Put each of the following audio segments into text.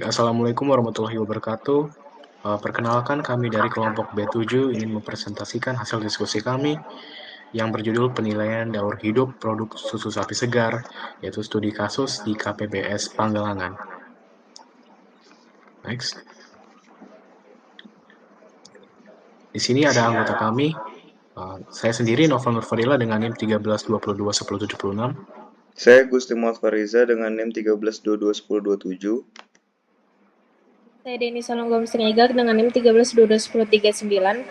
Assalamualaikum warahmatullahi wabarakatuh. Perkenalkan kami dari kelompok B7 ingin mempresentasikan hasil diskusi kami yang berjudul penilaian daur hidup produk susu sapi segar, yaitu studi kasus di KPBS Panggelangan. Next. Di sini ada anggota kami. Saya sendiri Novel Nurfadila dengan NIM 13221076. Saya Gusti Muhammad Fariza dengan NIM 13221027. Saya Deni Salonggom Seniga dengan NIM 13221039.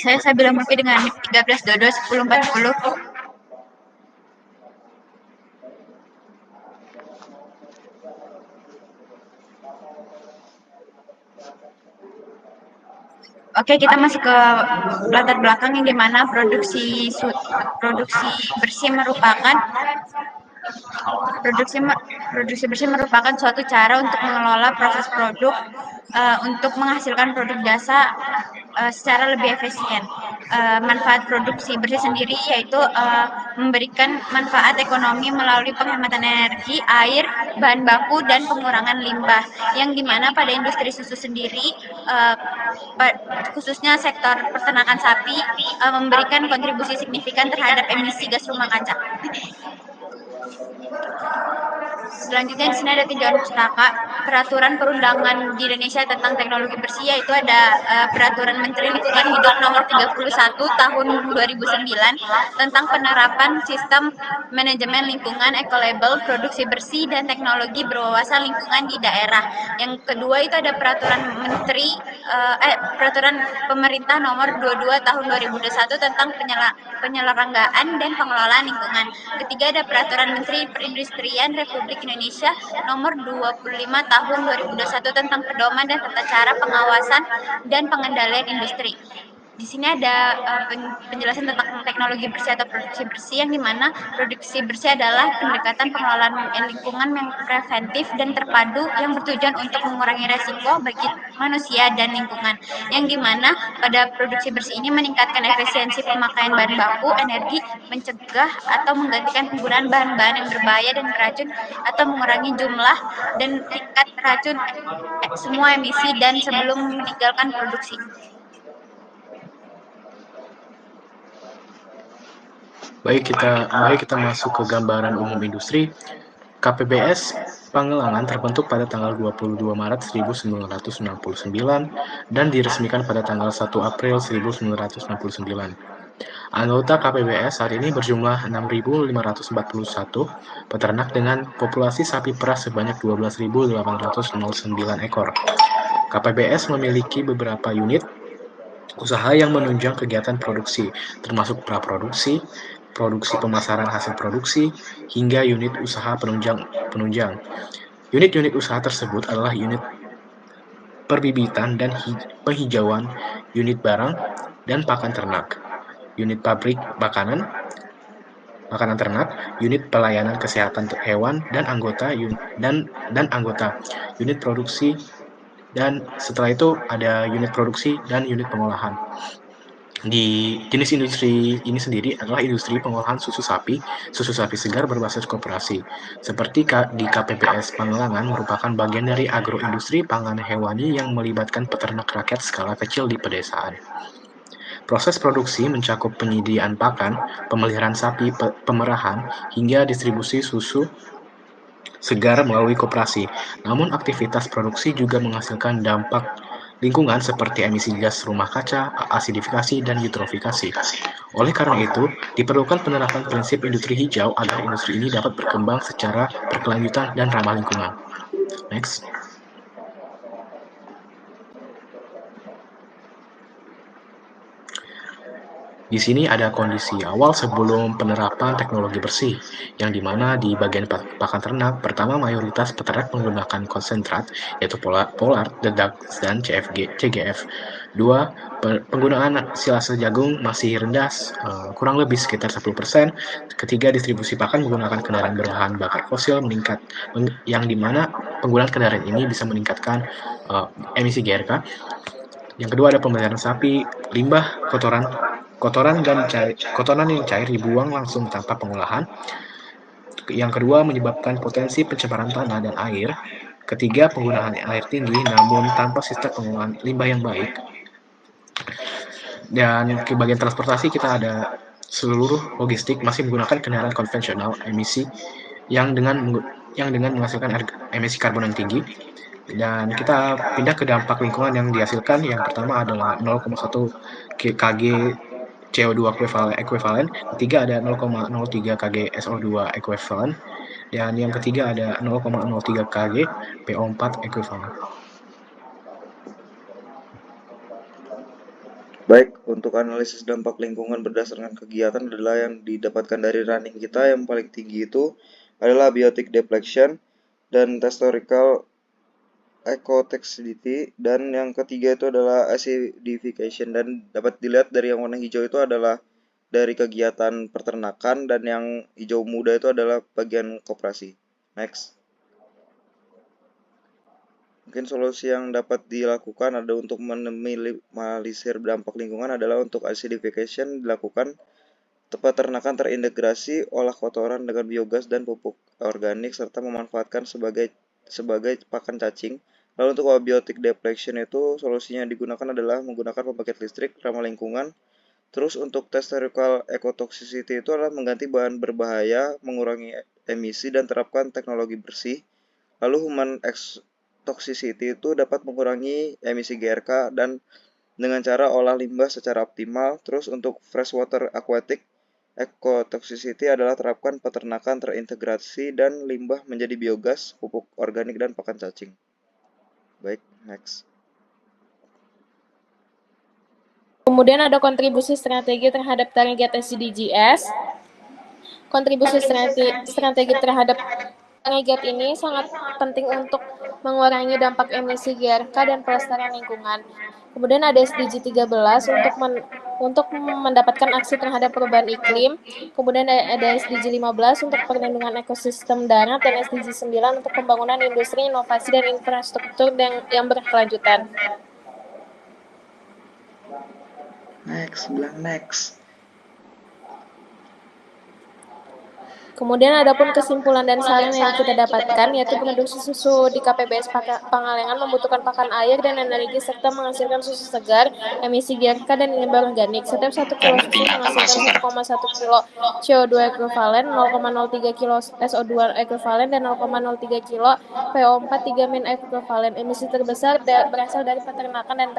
Saya Sabila Murfi dengan NIM 13221040. Oke, kita masuk ke latar belakang yang dimana produksi bersih merupakan suatu cara untuk mengelola proses produk untuk menghasilkan produk jasa secara lebih efisien. Manfaat produksi bersih sendiri yaitu memberikan manfaat ekonomi melalui penghematan energi, air, bahan baku, dan pengurangan limbah. Yang dimana pada industri susu sendiri, khususnya sektor peternakan sapi, memberikan kontribusi signifikan terhadap emisi gas rumah kaca. Selanjutnya di sini ada tinjauan pustaka peraturan perundangan di Indonesia tentang teknologi bersih, yaitu ada peraturan Menteri Lingkungan Hidup nomor 31 tahun 2009 tentang penerapan sistem manajemen lingkungan ekolabel, produksi bersih, dan teknologi berwawasan lingkungan di daerah. Yang kedua itu ada peraturan peraturan pemerintah nomor 22 tahun 2021 tentang penyelenggaraan dan pengelolaan lingkungan. Ketiga ada peraturan Menteri Perindustrian Republik Indonesia nomor 25 tahun 2021 tentang pedoman dan tata cara pengawasan dan pengendalian industri. Di sini ada penjelasan tentang teknologi bersih atau produksi bersih, yang dimana produksi bersih adalah pendekatan pengelolaan lingkungan yang preventif dan terpadu yang bertujuan untuk mengurangi resiko bagi manusia dan lingkungan. Yang dimana pada produksi bersih ini meningkatkan efisiensi pemakaian bahan baku, energi, mencegah atau menggantikan penggunaan bahan-bahan yang berbahaya dan beracun, atau mengurangi jumlah dan tingkat racun semua emisi dan sebelum meninggalkan produksi. Baik, kita masuk ke gambaran umum industri. KPBS Panggelangan terbentuk pada tanggal 22 Maret 1969 dan diresmikan pada tanggal 1 April 1969. Anggota KPBS saat ini berjumlah 6.541 peternak dengan populasi sapi perah sebanyak 12.809 ekor. KPBS memiliki beberapa unit usaha yang menunjang kegiatan produksi, termasuk praproduksi, produksi pemasaran hasil produksi, hingga unit usaha penunjang. Unit-unit usaha tersebut adalah unit perbibitan dan penghijauan, unit barang dan pakan ternak, unit pabrik makanan ternak, unit pelayanan kesehatan hewan, dan anggota unit produksi, dan setelah itu ada unit produksi dan unit pengolahan. Di jenis industri ini sendiri adalah industri pengolahan susu sapi segar berbasis koperasi. Seperti di KPBS Panggelangan merupakan bagian dari agroindustri pangan hewani yang melibatkan peternak rakyat skala kecil di pedesaan. Proses produksi mencakup penyediaan pakan, pemeliharaan sapi, pemerahan, hingga distribusi susu segar melalui koperasi. Namun aktivitas produksi juga menghasilkan dampak lingkungan seperti emisi gas rumah kaca, asidifikasi, dan eutrofikasi. Oleh karena itu, diperlukan penerapan prinsip industri hijau agar industri ini dapat berkembang secara berkelanjutan dan ramah lingkungan. Next. Di sini ada kondisi awal sebelum penerapan teknologi bersih, yang dimana di bagian pakan ternak, pertama mayoritas peternak menggunakan konsentrat, yaitu Pollard, Dedak, dan CGF. Dua, penggunaan silase jagung masih rendah, kurang lebih sekitar 10%. Ketiga, distribusi pakan menggunakan kendaraan berbahan bakar fosil meningkat, yang dimana penggunaan kendaraan ini bisa meningkatkan emisi GRK. Yang kedua ada pemeliharaan sapi, limbah, kotoran yang cair dibuang langsung tanpa pengolahan. Yang kedua menyebabkan potensi pencemaran tanah dan air Ketiga, penggunaan air tinggi namun tanpa sistem pengolahan limbah yang baik. Dan ke bagian transportasi kita ada seluruh logistik masih menggunakan kendaraan konvensional emisi yang dengan menghasilkan emisi karbon yang tinggi. Dan kita pindah ke dampak lingkungan yang dihasilkan. Yang pertama adalah 0,1 kg CO2 ekuivalen, ketiga ada 0,03 kg SO2 ekuivalen, dan yang ketiga ada 0,03 kg PO4 ekuivalen. Baik, untuk analisis dampak lingkungan berdasarkan kegiatan adalah yang didapatkan dari running kita. Yang paling tinggi itu adalah biotic depletion dan historical ecotoxicity, dan yang ketiga itu adalah acidification, dan dapat dilihat dari yang warna hijau itu adalah dari kegiatan peternakan dan yang hijau muda itu adalah bagian koperasi. Next. Mungkin solusi yang dapat dilakukan ada untuk meminimalisir dampak lingkungan adalah untuk acidification dilakukan. Peternakan terintegrasi, olah kotoran dengan biogas dan pupuk organik, serta memanfaatkan sebagai pakan cacing. Lalu untuk abiotic depletion itu solusinya digunakan adalah menggunakan pembangkit listrik ramah lingkungan. Terus untuk historical ecotoxicity itu adalah mengganti bahan berbahaya, mengurangi emisi, dan terapkan teknologi bersih. Lalu human toxicity itu dapat mengurangi emisi GRK dan dengan cara olah limbah secara optimal. Terus untuk freshwater aquatic ecotoxicity adalah terapkan peternakan terintegrasi dan limbah menjadi biogas, pupuk organik, dan pakan cacing. Baik, next. Kemudian ada kontribusi strategi terhadap target SDGs. Kontribusi strategi terhadap target ini sangat penting untuk mengurangi dampak emisi GRK dan pelestarian lingkungan. Kemudian ada SDG 13 untuk mendapatkan aksi terhadap perubahan iklim. Kemudian ada SDG 15 untuk perlindungan ekosistem darat, dan SDG 9 untuk pembangunan industri, inovasi, dan infrastruktur yang berkelanjutan. Next. Kemudian adapun kesimpulan dan saran yang kita dapatkan, yaitu produksi susu di KPBS Pangalengan membutuhkan pakan air dan energi serta menghasilkan susu segar, emisi GRK dan limbah organik. Setiap 1 kilo susu menghasilkan 1,1 kilo CO2 ekuivalen, 0,03 kilo SO2 ekuivalen, dan 0,03 kilo PO4 3 min ekuivalen. Emisi terbesar berasal dari peternakan dan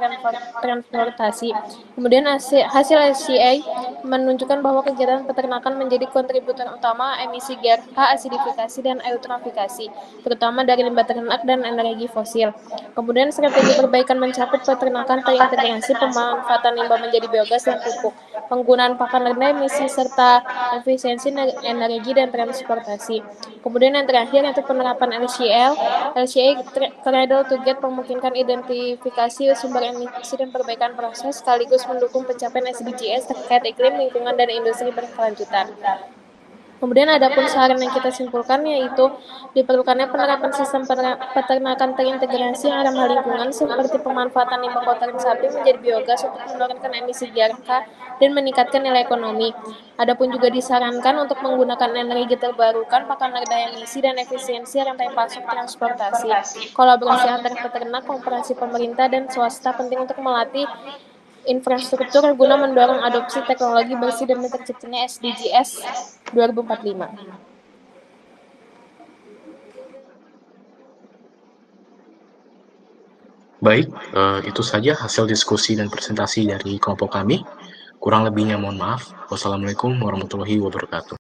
transportasi. Kemudian hasil SCA menunjukkan bahwa kegiatan peternakan menjadi kontributor utama emisi GRK, asidifikasi, dan eutrofikasi, terutama dari limbah ternak dan energi fosil. Kemudian strategi perbaikan mencakup peternakan terintegrasi, pemanfaatan limbah menjadi biogas dan pupuk, penggunaan pakan rendah emisi, serta efisiensi energi dan transportasi. Kemudian yang terakhir yaitu penerapan LCA Cradle to Gate memungkinkan identifikasi sumber emisi dan perbaikan proses, sekaligus mendukung pencapaian SDGs terkait iklim, lingkungan, dan industri berkelanjutan. Kemudian ada pun saran yang kita simpulkan, yaitu diperlukannya penerapan sistem peternakan terintegrasi yang ramah lingkungan seperti pemanfaatan limbah kotoran sapi menjadi biogas untuk menurunkan emisi GRK dan meningkatkan nilai ekonomi. Adapun juga disarankan untuk menggunakan energi terbarukan, pakan rendah emisi, dan efisiensi rantai pasok transportasi. Kolaborasi antar peternak, koperasi pemerintah, dan swasta penting untuk melatih infrastruktur guna mendorong adopsi teknologi bersih dan terciptanya SDGs 2045. Baik, itu saja hasil diskusi dan presentasi dari kelompok kami. Kurang lebihnya mohon maaf. Wassalamualaikum warahmatullahi wabarakatuh.